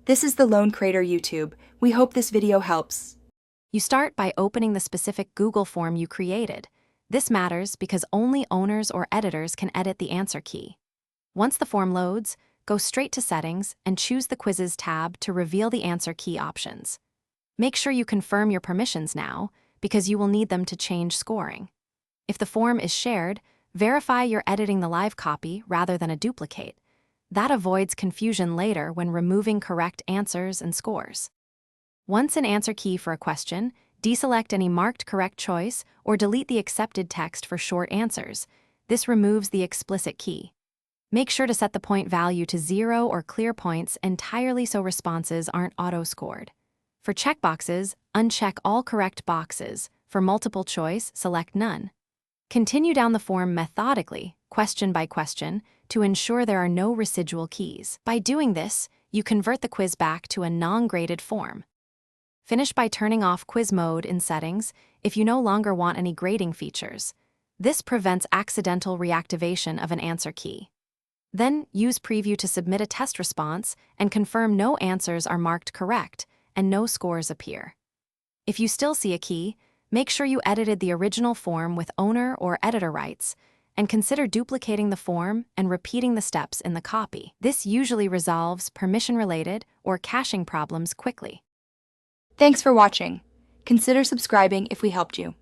This is the Lone Creator YouTube. We hope this video helps. You start by opening the specific Google form you created. This matters because only owners or editors can edit the answer key. Once the form loads, go straight to Settings and choose the Quizzes tab to reveal the answer key options. Make sure you confirm your permissions now, because you will need them to change scoring. If the form is shared, verify you're editing the live copy rather than a duplicate. That avoids confusion later when removing correct answers and scores. Once an answer key for a question, deselect any marked correct choice or delete the accepted text for short answers. This removes the explicit key. Make sure to set the point value to 0 or clear points entirely so responses aren't auto-scored. For checkboxes, uncheck all correct boxes. For multiple choice, select none. Continue down the form methodically, question by question, to ensure there are no residual keys. By doing this, you convert the quiz back to a non-graded form. Finish by turning off quiz mode in Settings if you no longer want any grading features. This prevents accidental reactivation of an answer key. Then, use Preview to submit a test response and confirm no answers are marked correct and no scores appear. If you still see a key, make sure you edited the original form with owner or editor rights, and consider duplicating the form and repeating the steps in the copy. This usually resolves permission-related or caching problems quickly. Thanks for watching. Consider subscribing if we helped you.